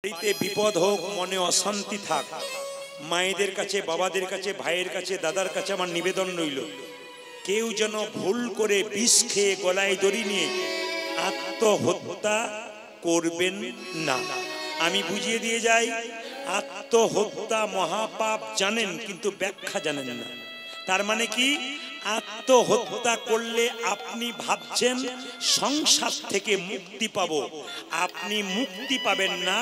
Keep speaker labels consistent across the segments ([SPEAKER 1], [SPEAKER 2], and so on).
[SPEAKER 1] বাড়িতে বিপদ হোক, মনে অশান্তি থাক, মায়েদের কাছে, বাবাদের কাছে, ভাইয়ের কাছে, দাদার কাছে আমার নিবেদন রইল, কেউ যেন ভুল করে বিষ খেয়ে গলায় দড়ি নিয়ে আত্মহত্যা করবেন না। আমি বুঝিয়ে দিয়ে যাই, আত্মহত্যা মহাপাপ জানেন, কিন্তু ব্যাখ্যা জানেন না। তার মানে কি? আত্মহত্যা করলে আপনি ভাবছেন সংসার থেকে মুক্তি পাবো, আপনি মুক্তি পাবেন না,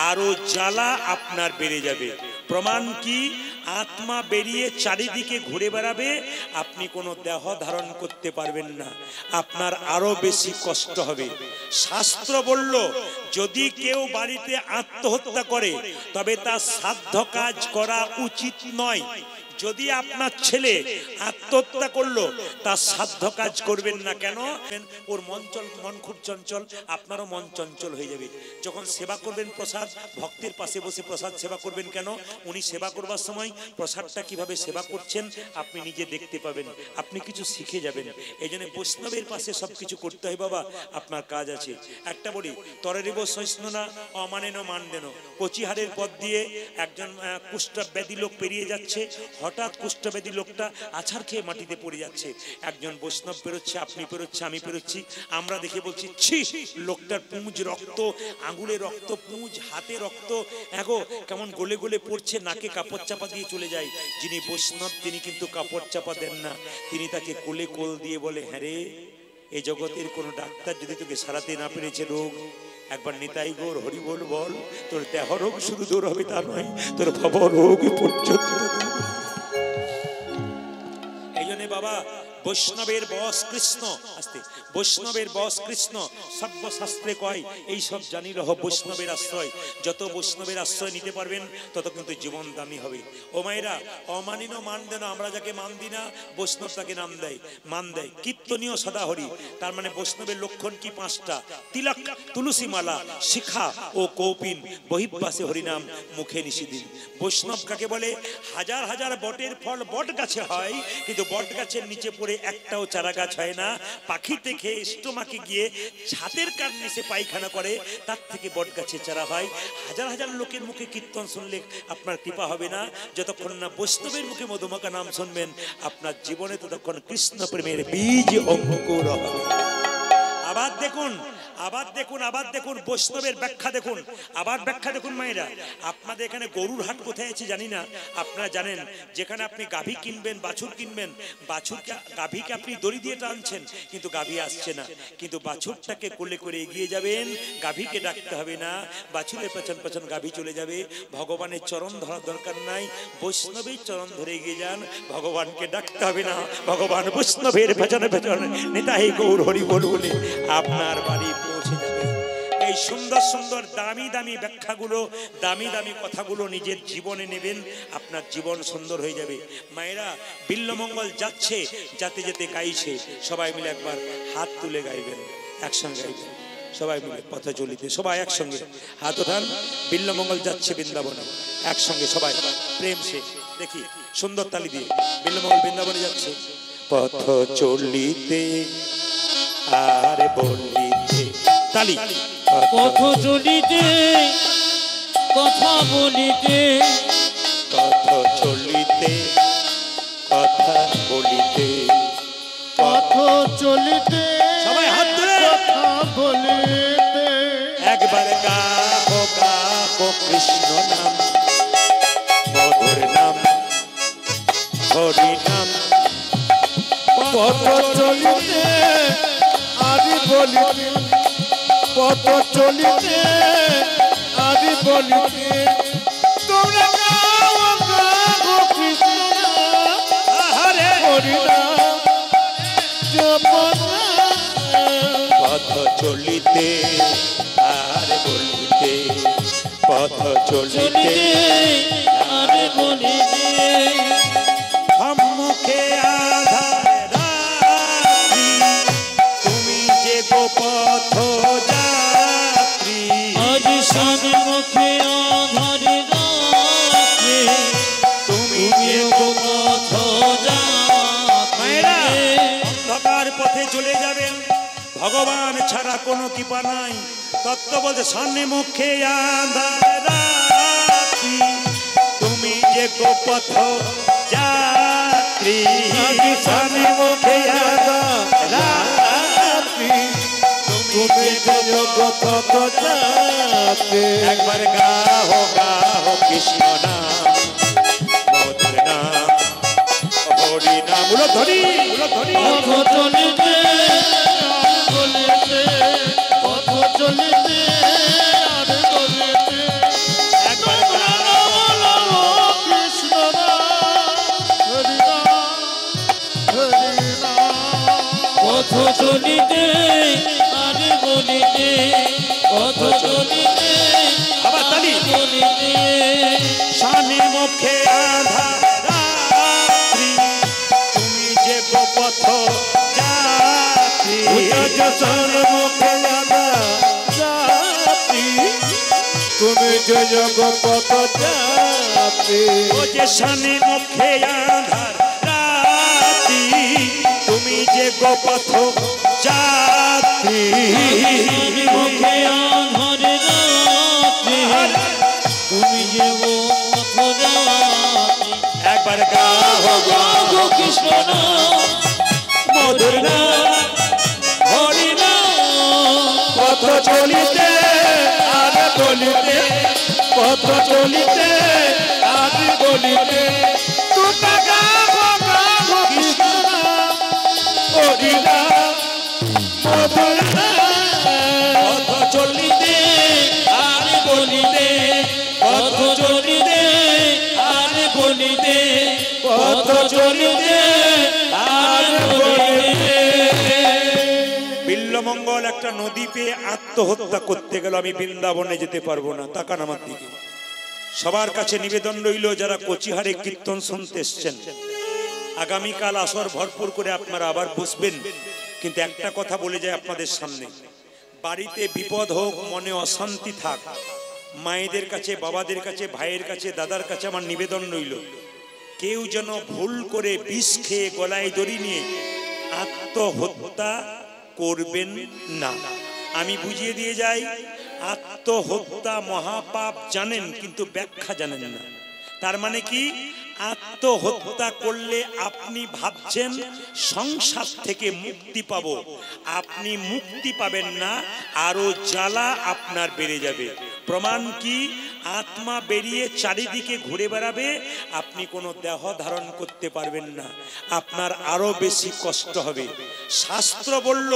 [SPEAKER 1] আরো জ্বালা আপনার বেড়ে যাবে। প্রমাণ কি? আত্মা বেরিয়ে চারিদিকে ঘুরে বেড়াবে, আপনি কোনো দেহ ধারণ করতে পারবেন না, আপনার আরো বেশি কষ্ট হবে। শাস্ত্র বলল, যদি কেউ বাড়িতে আত্মহত্যা করে তবে তার সাধ্য কাজ করা উচিত নয়। যদি আপনার ছেলে আত্মহত্যা করলো, তার সাধ্য কাজ করবেন না। কেন? ওর মন খুব চঞ্চল, আপনারও মন চঞ্চল হয়ে যাবে। যখন সেবা করবেন প্রসাদ, ভক্তের পাশে বসে প্রসাদ সেবা করবেন। কেন? উনি সেবা করবার সময় প্রসাদটা কিভাবে সেবা করছেন আপনি নিজে দেখতে পাবেন, আপনি কিছু শিখে যাবেন। এই জন্য বৈষ্ণবের পাশে সব কিছু করতে হয়। বাবা, আপনার কাজ আছে। একটা বলি, তরেরিব সহিষ্ণু না অমানেন মানদেন। কচিহারের পথ দিয়ে একজন কুষ্ঠব্যাধি লোক পেরিয়ে যাচ্ছে, হঠাৎ কুষ্ঠব্যাধি লোকটা আছাড় খেয়ে মাটিতে পড়ে যাচ্ছে। একজন বৈষ্ণব পেরোচ্ছে, আপনি পেরোচ্ছে, আমি পেরোচ্ছি, আমরা দেখে বলছি, ছি, লোকটার পুঁজ রক্ত, আঙুলে রক্ত, পুঁজ হাতে রক্ত, এগো কেমন গলে গলে পড়ছে, নাকে কাপড় চাপা দিয়ে চলে যায়। যিনি বৈষ্ণব তিনি কিন্তু কাপড় চাপা দেন না, তিনি তাকে কোলে কোল দিয়ে বলে, হ্যাঁ রে, এই জগতের কোনো ডাক্তার যদি তোকে সারাতে না পেরেছে রোগ, একবার নিতাই গৌর হরি বল বল, তোর দেহ রোগ শুধু দূর হবে তা নয়, তোর ভব রোগ পর্যন্ত। এই জন্য বাবা, বৈষ্ণবের বস কৃষ্ণ, আস্তে, বৈষ্ণবের বস কৃষ্ণ, সর্বশাস্ত্রে কয় এই সব জানি রহ বৈষ্ণবের আশ্রয়। যত বৈষ্ণবের আশ্রয় নিতে পারবেন তত কিন্তু জীবন দামি হবে। ও মায়েরা, অমানিন মান দেন, আমরা যাকে মান দিই না, বৈষ্ণব তাকে নাম দেয়, মান দেয়। কীর্তনীয় সদাহরি, তার মানে বৈষ্ণবের লক্ষণ কি? 5টা। তিলক, তুলসী মালা, শিখা ও কৌপিন, বহির্বাসে হরিনাম, মুখে নিষিদিন। বৈষ্ণব কাকে বলে? হাজার হাজার বটের ফল বট গাছে হয়, কিন্তু বট গাছের নিচে পড়ে একটাও চারা গাছ হয় না। পাখিতে খেয়ে স্টোমাকে গিয়ে ছাতের কার নিচে পায়খানা করে, তার থেকে বট গাছে চারা হয়। হাজার হাজার লোকের মুখে কীর্তন শুনলে আপনার কৃপা হবে না। যতক্ষণ না বৈষ্ণবের মুখে মধুমাখা নাম শুনবেন, আপনার জীবনে ততক্ষণ কৃষ্ণ প্রেমের বীজ অঙ্কুর হবে। আবার দেখুন, আবার দেখুন, আবার দেখুন, বৈষ্ণবের ব্যাখ্যা দেখুন, আবার ব্যাখ্যা দেখুন। মায়েরা, আপনাদের এখানে গরুর হাট কোথায় আছে জানি না, আপনারা জানেন, যেখানে আপনি গাভী কিনবেন, বাছুর কিনবেন, বাছুরকে, গাভীকে আপনি দড়ি দিয়ে টানছেন, কিন্তু গাভী আসছে না, কিন্তু বাছুরটাকে কোলে করে এগিয়ে যাবেন, গাভীকে ডাকতে হবে না, বাছুরের পেছন পেছন গাভী চলে যাবে। ভগবানের চরণ ধরার দরকার নাই, বৈষ্ণবের চরণ ধরে এগিয়ে যান, ভগবানকে ডাকতে হবে না, ভগবান বৈষ্ণবের পেছনে পেছনে নিতাই গৌর হরি বল বলে আপনার বাড়ি পৌঁছে যাবে। এই সুন্দর সুন্দর দামি দামি ব্যাখ্যাগুলো, দামি দামি কথাগুলো নিজের জীবনে নেবেন, আপনার জীবন সুন্দর হয়ে যাবে। মায়েরা, বিল্লমঙ্গল যাচ্ছে, যেতে যেতে গাইছে, সবাই মিলে একবার হাত তুলে গাইবেন, একসঙ্গে গাইবেন, সবাই মিলে পথে চলিতে, সবাই একসঙ্গে হাত ওঠান। বিল্লমঙ্গল যাচ্ছে বৃন্দাবনে, একসঙ্গে সবাই প্রেম সে দেখি, সুন্দর তালি দিয়ে বিল্লমঙ্গল বৃন্দাবনে যাচ্ছে। পথ চলিতে আর বলিতে, তালি,
[SPEAKER 2] পথ চলিতে কথা বলিতে,
[SPEAKER 1] পথ চলিতে কথা বলিতে,
[SPEAKER 2] পথ চলিতে
[SPEAKER 1] সবাই হাত ধরে
[SPEAKER 2] কথা বলিতে,
[SPEAKER 1] একবার গাহো গাহো কৃষ্ণ নাম, মধুর নাম, হরি নাম।
[SPEAKER 2] পথ চলিতে আদি বলিতে, পথ চলিতে আদি বলিতে, তোমরা গাও গাও কৃষ্ণ নাম, হরি নাম জপ নাম।
[SPEAKER 1] পথ চলিতে আর বলিতে, পথ চলিতে
[SPEAKER 2] আর বলিতে,
[SPEAKER 1] সম্মুখে আধার রাত্রি, তুমি যে গো পথ যাত্রী,
[SPEAKER 2] আজ সম্মুখে আধার রাত্রি,
[SPEAKER 1] তুমি যে
[SPEAKER 2] গো পথ যাত্রী।
[SPEAKER 1] মায়েরা, অন্ধকার পথে চলে যাবেন, ভগবান ছাড়া কোনো কৃপা নাই। তত্ত্ব বলতে সামনে মুখে আঁধার রাত্রি, তুমি যে গোপথ যাত্রী।
[SPEAKER 2] সামনে মুখে আঁধার রাত্রি, তুমি যে জগৎ যাত্রী।
[SPEAKER 1] একবার গাহো গাহো কৃষ্ণ নাম, মধুর নাম, হরি নাম। ধরি
[SPEAKER 2] পথ চলিতে চলিতে, পথ চলিতে আর চলিতে,
[SPEAKER 1] একবার
[SPEAKER 2] কৃষ্ণ নাম, হরি নাম, হরি নাম। পথ চলিতে আর বলিতে, পথ চলিতে
[SPEAKER 1] আবার তালি।
[SPEAKER 2] বলিতে।
[SPEAKER 1] সামনে মুখে আঁধার রাত্রি, তুমি যে গোপথ যাত্রী।
[SPEAKER 2] সামনে মুখে আঁধার রাত্রি, তুমি যে জগৎ যাত্রী।
[SPEAKER 1] ও যে সামনে মুখে আঁধার রাত্রি, তুমি যে গোপথ যাত্রী।
[SPEAKER 2] মুখে আঁধার রাত্রি, তুমি যে পথ যাত্রী।
[SPEAKER 1] একবার গাহো গাহো
[SPEAKER 2] কৃষ্ণ নাম,
[SPEAKER 1] মধুর নাম, হরি নাম। পথ চলিতে আর বলিতে, পথ চলিতে আর বলিতে, তোমরা গাহো গাহো কৃষ্ণ নাম, হরি নাম, মধুর নাম। পথ চলিতে
[SPEAKER 2] আর বলিতে, পথ চলিতে আর বলিতে, পথ চলিতে আর বলিতে।
[SPEAKER 1] বিল্লমঙ্গল একটা নদী পেয়ে আত্মহত্যা করতে গেল। আমি বৃন্দাবনে যেতে পারবো না, তাকান আমার দিকে। সবার কাছে নিবেদন রইল, যারা কচিহারে কীর্তন শুনতে এসছেন, আগামীকাল আসর ভরপুর করে আপনারা আবার বসবেন। কিন্তু একটা কথা বলে যায় আপনাদের সামনে, বাড়িতে বিপদ হোক, মনে অশান্তি থাক, মায়েদের কাছে, বাবাদের কাছে, ভাইয়ের কাছে, দাদার কাছে আমার নিবেদন রইল, কেউ যেন ভুল করে বিষ খেয়ে গলায় দড়ি নিয়ে আত্মহত্যা করবেন না। আমি বুঝিয়ে দিয়ে যাই, আত্মহত্যা মহাপাপ জানেন, কিন্তু ব্যাখ্যা জানেন না। তার মানে কি, আত্মহত্যা করলে আপনি ভাবছেন সংসার থেকে মুক্তি পাবো, আপনি মুক্তি পাবেন না, আরো জ্বালা আপনার বেড়ে যাবে। প্রমাণ কি, আত্মা বেরিয়ে চারিদিকে ঘুরে বেড়াবে, আপনি কোনো দেহ ধারণ করতে পারবেন না, আপনার আরো বেশি কষ্ট হবে। শাস্ত্র বলল,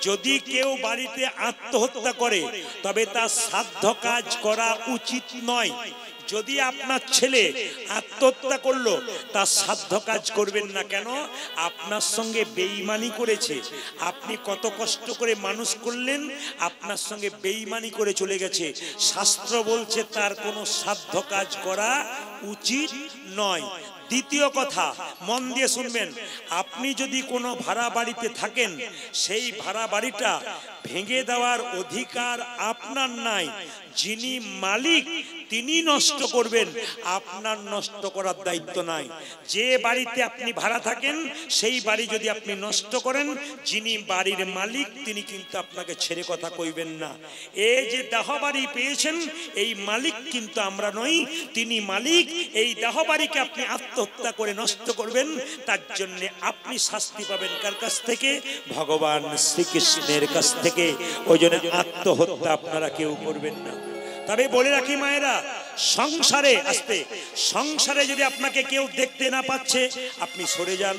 [SPEAKER 1] যদি কেউ বাড়িতে আত্মহত্যা করে তবে তার সাধ্য কাজ করা উচিত নয়। যদি আপনার ছেলে আত্মহত্যা করলো, তার সাধ্য কাজ করবেন না। কেন? আপনার সঙ্গে বেঈমানি করেছে। আপনি কত কষ্ট করে মানুষ করলেন, আপনার সঙ্গে বেঈমানি করে চলে গেছে। শাস্ত্র বলছে তার কোনো সাধ্য কাজ করা উচিত নয়। দ্বিতীয় কথা, মন দিয়ে শুনবেন, আপনি যদি কোনো ভাড়া বাড়িতে থাকেন, সেই ভাড়া বাড়িটা ভেঙে দেওয়ার অধিকার আপনার নাই। যিনি মালিক তিনি নষ্ট করবেন, আপনার নষ্ট করার দায়িত্ব নাই। যে বাড়িতে আপনি ভাড়া থাকেন সেই বাড়ি যদি আপনি নষ্ট করেন, যিনি বাড়ির মালিক তিনি কিন্তু আপনাকে ছেড়ে কথা কইবেন না। এই যে দেহ বাড়ি পেয়েছেন, এই মালিক কিন্তু আমরা নই, তিনি মালিক। এই দেহ বাড়িকে আপনি আত্মহত্যা করে নষ্ট করবেন, তার জন্য আপনি শাস্তি পাবেন কার কাছ থেকে? ভগবান শ্রীকৃষ্ণের কাছ থেকে। ওই জন্য আত্মহত্যা আপনারা কেউ করবেন না। তবে বলে রাখি মায়েরা, সংসারে আসতে, সংসারে যদি আপনাকে কেউ দেখতে না পাচ্ছে, আপনি সরে যান।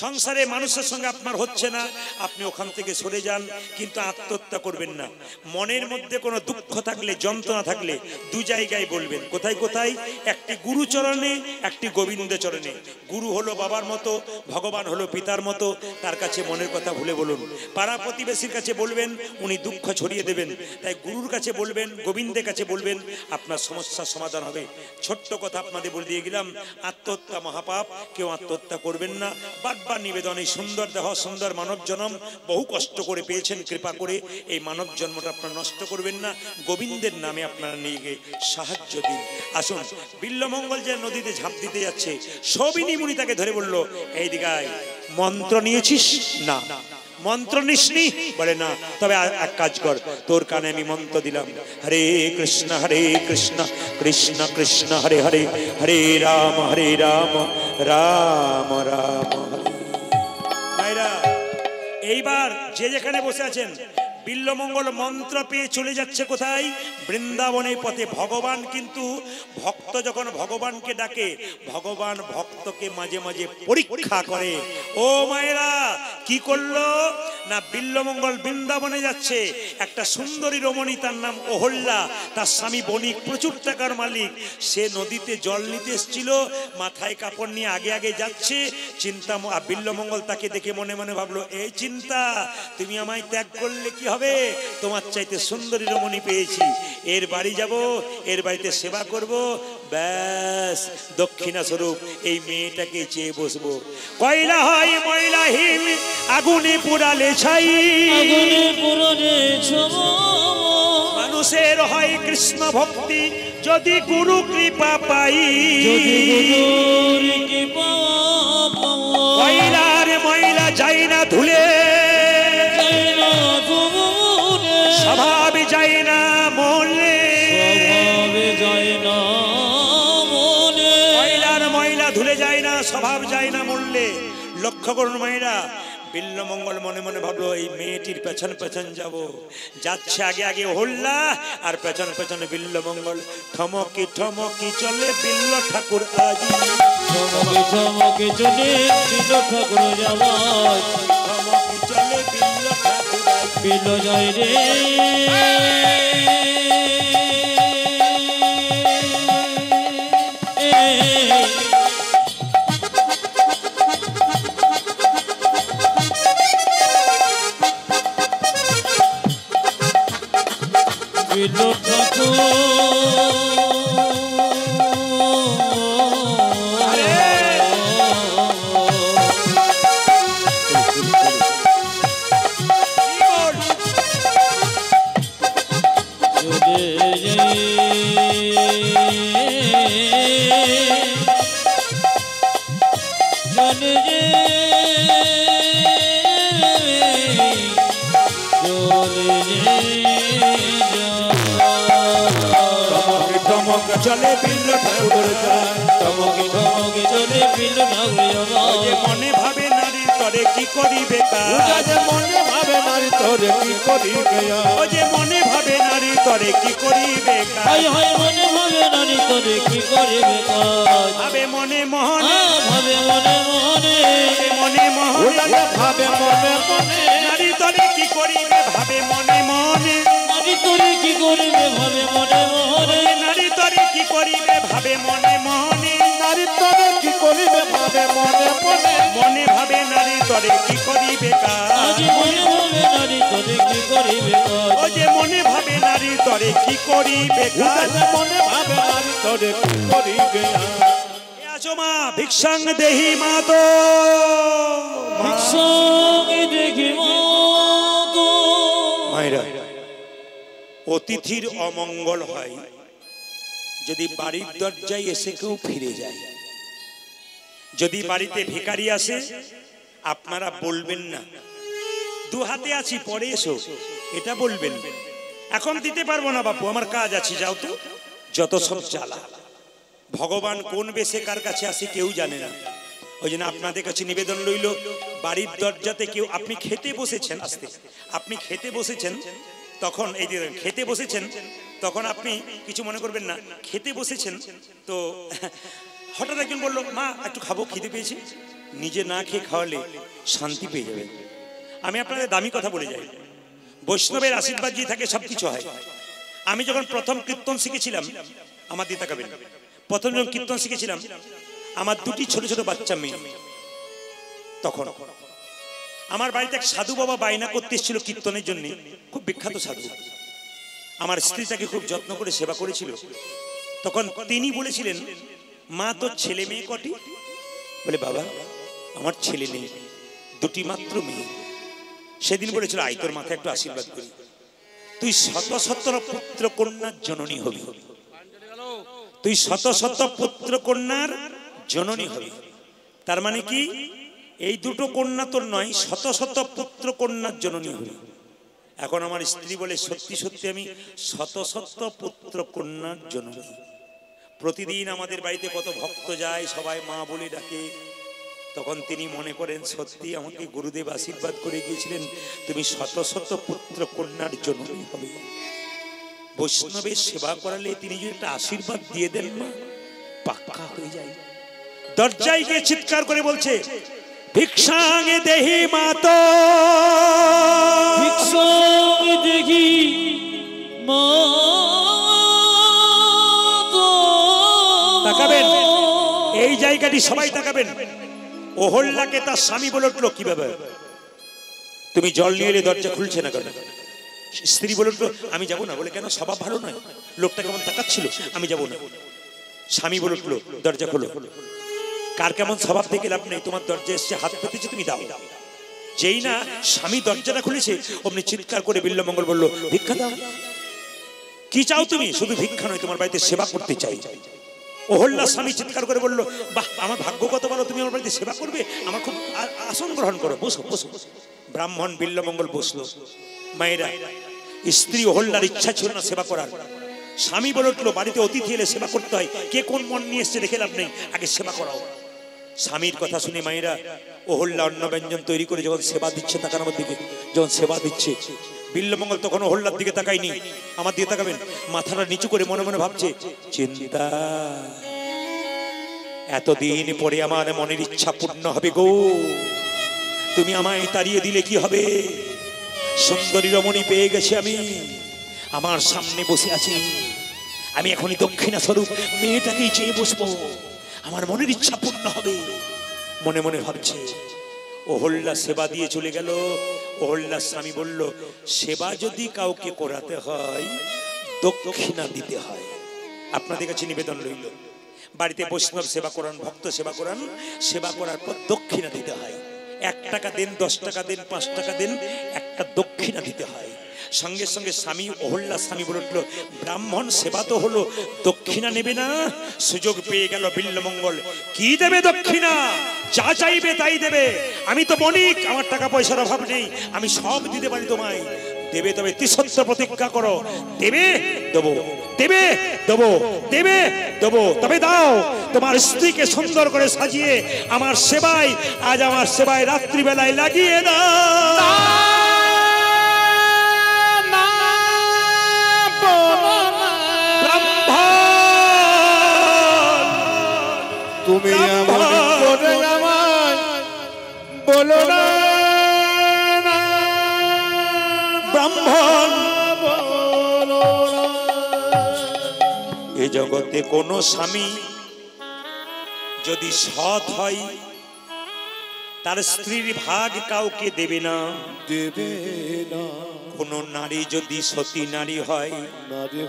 [SPEAKER 1] সংসারে মানুষের সঙ্গে আপনার হচ্ছে না, আপনি ওখান থেকে সরে যান, কিন্তু আত্মহত্যা করবেন না। মনের মধ্যে কোনো দুঃখ থাকলে, যন্ত্রণা থাকলে দু জায়গায় বলবেন। কোথায় কোথায়? একটি গুরুচরণে, একটি গোবিন্দ চরণে। গুরু হলো বাবার মতো, ভগবান হলো পিতার মতো, তার কাছে মনের কথা ভুলে বলুন। পাড়া প্রতিবেশীর কাছে বলবেন, উনি দুঃখ ছড়িয়ে দেবেন। তাই গুরুর কাছে বলবেন, গোবিন্দের কাছে বলবেন, আপনার সমস্যার সমাধান হবে। ছোট্ট কথা আপনাদের বলে দিয়ে গেলাম, আত্মহত্যা মহাপাপ, কেউ আত্মহত্যা করবেন না। বারবার নিবেদন, এই সুন্দর দেহ, সুন্দর মানব জন্ম বহু কষ্ট করে পেয়েছেন, কৃপা করে এই মানব জন্মটা আপনারা নষ্ট করবেন না। গোবিন্দের নামে আপনারা নিয়ে গিয়ে সাহায্য দিন। আসুন, বিল্লমঙ্গল যে নদীতে ঝাঁপ দিতে যাচ্ছে, সবিনী মুনি তাকে ধরে বলল, এই দিগায় মন্ত্র নিয়েছিস? না। মন্ত্র নিসনি? বলে না। তবে এক কাজ কর, তোর কানে আমি মন্ত্র দিলাম, হরে কৃষ্ণ কৃষ্ণ কৃষ্ণ হরে হরে, হরে রাম রাম রাম হরে। ভাইরা, এইবার যে যেখানে বসে আছেন, বিল্লমঙ্গল মন্ত্র পেয়ে চলে যাচ্ছে কোথায়? বৃন্দাবনের পথে। ভগবান কিন্তু ভক্ত যখন ভগবানকে ডাকে, ভগবান ভক্তকে মাঝে মাঝে পরীক্ষা করে। ও মায়েরা, কি করলো না, বিল্লমঙ্গল বৃন্দাবনে যাচ্ছে, একটা সুন্দরী রমণী, তার নাম অহল্যা, তার স্বামী বণিক, প্রচুর টাকার মালিক। সে নদীতে জল নিতে এসেছিল, মাথায় কাপড় নিয়ে আগে আগে যাচ্ছে। চিন্তা, বিল্লমঙ্গল তাকে দেখে মনে মনে ভাবলো, এই চিন্তা, তুমি আমায় ত্যাগ করলে কি হবে? তোমার চাইতে সুন্দরী রমণী পেয়েছি, এর বাড়ি যাব, এর বাড়িতে সেবা করব, ব্যাস দক্ষিণা স্বরূপ এই মেয়েটাকে চেয়ে বসবো। কয়লা হয় ময়লাহীন, আগুনে পোড়ালে ছাই, মানুষের হয় কৃষ্ণ ভক্তি, যদি গুরু কৃপা পাই। কয়লার ময়লা যায় না ধুলে, স্বভাব যায় না মলে, ময়লার ময়লা ধুলে যায় না, স্বভাব যায় না মরলে। লক্ষ্য করুন মায়েরা, বিল্লমঙ্গল মনে মনে ভাবলো, এই মেয়েটির পেছন পেছন যাব। যাচ্ছে আগে আগে অহল্যা, আর পেছন পেছনে বিল্লমঙ্গল। ঠমকি ঠমকি চলে বিল্ল ঠাকুর আজি,
[SPEAKER 2] ঠমকি ঠমকি চলে বিল্ল ঠাকুর যাওয়ায়,
[SPEAKER 1] ঠমকি চলে বিল্ল ঠাকুর আজি।
[SPEAKER 2] বিল্ল জয় রে, বিল্ল ঠাকুর
[SPEAKER 1] চলে বিল্ল ঠাকুর যায়,
[SPEAKER 2] টমকি টমকি চলে বিল্ল ঠাকুর
[SPEAKER 1] যে মনে ভাবে নারীর তরে কি করিবে কাজ,
[SPEAKER 2] মনে ভাবে নারী তোরে কি করিবে,
[SPEAKER 1] ও যে মনে ভাবে নারীর তরে কি করিবে কাজ,
[SPEAKER 2] হায় হায় মনে ভাবে নারী তোরে কি করিবে কাজ,
[SPEAKER 1] ভাবে মনে মোহনে,
[SPEAKER 2] ভাবে মনে মনে,
[SPEAKER 1] মনে মোহনে,
[SPEAKER 2] ভাবে মনে মনে,
[SPEAKER 1] নারী তরে কি করিবে, ভাবে মনে মনে,
[SPEAKER 2] নারী তোরে কি করিবে, ভাবে মনে মনে,
[SPEAKER 1] নারী তরে কি করিবে, ভাবে মনে মনে,
[SPEAKER 2] নারী তোরে কি করিবে, ভাবে মনে মনে,
[SPEAKER 1] মনে ভাবে নারী তরে কি করিবে কাজ,
[SPEAKER 2] মনে ভাবে নারী তোরে কি করিবে কাজ,
[SPEAKER 1] ও যে মনে ভাবে নারী তরে কি করিবে কাজ,
[SPEAKER 2] মনে ভাবে নারী তোরে কি করিবে কাজ।
[SPEAKER 1] আছো মা ভিক্ষাং দেহি মা তো,
[SPEAKER 2] ভিক্ষাং দেহি মা তো।
[SPEAKER 1] মায়েরা, অতিথির অমঙ্গল হয় যদি বাড়ির দরজায় এসে কেউ ফিরে যায়। যদি বাড়িতে ভিখারি আসে, আপনারা বলবেন না দু হাতে আছি পরে এসো, এটা বলবেন। এখন দিতে পারবো না বাপু, আমার কাজ আছে, যাও তো। যত সব জ্বালা। ভগবান কোন বেশে কার কাছে আসে কেউ জানে না। ওই জন্য আপনাদের কাছে নিবেদন রইল, বাড়ির দরজাতে কেউ, আপনি খেতে বসেছেন, আসতে আপনি খেতে বসেছেন, তখন এই যে খেতে বসেছেন, তখন আপনি কিছু মনে করবেন না। খেতে বসেছেন তো হঠাৎ একজন বললো, মা একটু খাবো, খিদে পেয়েছি। নিজে না খেয়ে খাওয়ালে শান্তি পেয়ে যাবেন। আমি আপনাদের দামি কথা বলে যাই, বৈষ্ণবের আশীর্বাদ যে থাকে সবকিছু হয়। আমি যখন প্রথম কীর্তন শিখেছিলাম, আমার দিয়ে তাকাবেন, প্রথম যখন কীর্তন শিখেছিলাম, আমার দুটি ছোট ছোট বাচ্চা মেয়ে। তখন আমার বাড়িতে এক সাধু বাবা বায়না করতে এসেছিল কীর্তনের জন্য, খুব বিখ্যাত সাধু। আমার স্ত্রী তাকে খুব যত্ন করে সেবা করেছিল। তখন তিনি বলেছিলেন, মা তোর ছেলে মেয়ে কটি? বলে, বাবা আমার ছেলে নেই, দুটি মাত্র মেয়ে। সেদিন বলেছিল, আই তোর মাথায় একটু আশীর্বাদ করি, তুই শত শত পুত্র কন্যার জননী হবি, তুই শত শত পুত্র কন্যার জননী হবি। তার মানে কি, এই দুটো কন্যা তোর নয়, শত শত পুত্র কন্যার জননী হলি। এখন আমার স্ত্রী বলে, সত্যি সত্যি আমি শত শত পুত্র কন্যার জননী। প্রতিদিন আমাদের বাড়িতে কত ভক্ত যায়, সবাই মা বলে ডাকে। তখন তিনি মনে করেন, সত্যি আমাকে গুরুদেব আশীর্বাদ করে গিয়েছিলেন, তুমি শত শত পুত্র কন্যার জননী হবে। বৈষ্ণবের সেবা করালে তিনি যদি একটা আশীর্বাদ দিয়ে দেন না, পাক্কা হয়ে যায়। দরজায় গিয়ে চিৎকার করে বলছে, ভিক্ষাঙ্গে দেহি মাতো,
[SPEAKER 2] ভিক্ষাঙ্গে দেহি মাতো।
[SPEAKER 1] তাকাবেন, এই জায়গাটি সবাই তাকাবেন। অহল্যাকে তার স্বামী বলে উঠলো, কি ব্যাপার তুমি জল নিয়ে এলে দরজা খুলছে না কেন? স্ত্রী বলে উঠলো, আমি যাবো না। বলে, কেন? স্বভাব ভালো নয়? লোকটা কেমন তাকাচ্ছিল, আমি যাবো না। স্বামী বলে উঠলো, দরজা খোলো। কার কেমন স্বভাব থেকে লাভ নেই, তোমার দরজা এসছে, হাত পেতেছে, তুমি দাও। যেই না স্বামী দরজাটা খুলেছে, অমনি চিৎকার করে বিল্বমঙ্গল বলল, ভিক্ষা দাও। কি চাও তুমি? শুধু ভিক্ষা নয়, তোমার বাড়িতে সেবা করতে চাই। অহল্যা স্বামী চিৎকার করে বলল, বাহ, আমার ভাগ্য কত ভালো, তুমি আমার বাড়িতে সেবা করবে। আমার খুব আসন গ্রহণ করো, বসো বসো। ব্রাহ্মণ বিল্বমঙ্গল বসলো। মায়েরা, স্ত্রী অহল্যার ইচ্ছা ছিল না সেবা করার। স্বামী বলে উঠলো, বাড়িতে অতিথি এলে সেবা করতে হয়, কে কোন মন নিয়ে এসছে দেখে লাভ নেই, আগে সেবা করাও। স্বামীর কথা শুনে মায়েরা অহল্যা অন্ন ব্যঞ্জন তৈরি করে যখন সেবা দিচ্ছে, তাকান আমার দিকে, যখন সেবা দিচ্ছে, বিল্বমঙ্গল তখন অহল্যার দিকে তাকায়নি, আমার দিকে তাকাবেন। মাথাটা নিচু করে মনে মনে ভাবছে, চিন্তা, এতদিন পরে আমার মনের ইচ্ছা পূর্ণ হবে গো। তুমি আমায় তাড়িয়ে দিলে কি হবে? সুন্দরী রমণী পেয়ে গেছি আমি, আমার সামনে বসে আছি, আমি এখনই দক্ষিণা স্বরূপ মেয়েটাকেই চেয়ে বসবো, আমার মনের ইচ্ছা পূর্ণ হবে। মনে মনে ভাবছে। অহল্যা সেবা দিয়ে চলে গেল। অহল্যার স্বামী বলল, সেবা যদি কাউকে করাতে হয়, দক্ষিণা দিতে হয়। আপনাদের কাছে নিবেদন রইল, বাড়িতে বৈষ্ণব সেবা করান, ভক্ত সেবা করান, সেবা করার পর দক্ষিণা দিতে হয়। 1 টাকা দেন, 10 টাকা দেন, 5 টাকা দেন, একটা দক্ষিণা দিতে হয়। সঙ্গে সঙ্গে স্বামী, অহল্যার স্বামী বলে উঠলো, ব্রাহ্মণ সেবা তো হলো, দক্ষিণা নেবে না? সুযোগ পেয়ে গেল বিল্বমঙ্গল, কি দেবে দক্ষিণা? যা চাইবে তাই দেবে। আমি তো বণিক, আমার টাকা পয়সার অভাব নেই, আমি সব দিতে পারি তোমায়। দেবে তবে ত্রিসত্য প্রতিজ্ঞা করো, দেবে দেবো, দেবে দেবো, দেবে দেবো, তবে দাও। তোমার স্ত্রীকে সুন্দর করে সাজিয়ে আমার সেবায়, আজ আমার সেবায় রাত্রিবেলায় লাগিয়ে দাও।
[SPEAKER 3] তুমি এমন করে আমায় বলো না,
[SPEAKER 1] ব্রাহ্মণ। এ জগতে কোন স্বামী যদি সৎ হয়, তার স্ত্রীর ভাগ কাউকে দেবে না,
[SPEAKER 3] দেবে না।
[SPEAKER 1] কোন নারী যদি সতী নারী হয়,
[SPEAKER 3] নারী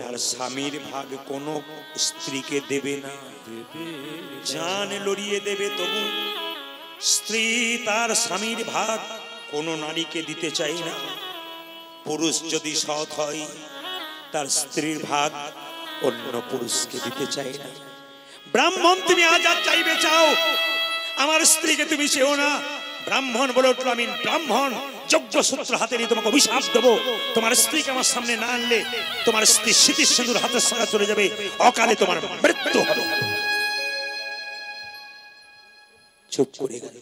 [SPEAKER 1] তার স্বামীর ভাগ কোন স্ত্রীকে দেবে না। জান লড়িয়ে দেবে, তবু স্ত্রী তার স্বামীর ভাগ কোন নারীকে দিতে চাই না। পুরুষ যদি সৎ হয়, তার স্ত্রীর ভাগ অন্য পুরুষকে দিতে চাই না। ব্রাহ্মণ, তুমি আজ আর চাইবে চাও, আমার স্ত্রীকে তুমি চেও না। ব্রাহ্মণ বলে উঠল, আমি ব্রাহ্মণ, যজ্ঞ সূত্র হাতে নিয়ে তোমাকে অভিশাপ দেবো। তোমার স্ত্রীকে আমার সামনে না আনলে তোমার স্ত্রী স্মৃতি সিঁদুর হাতের সাথে চলে যাবে, অকালে তোমার মৃত্যু হবে। চুপ করে গেল।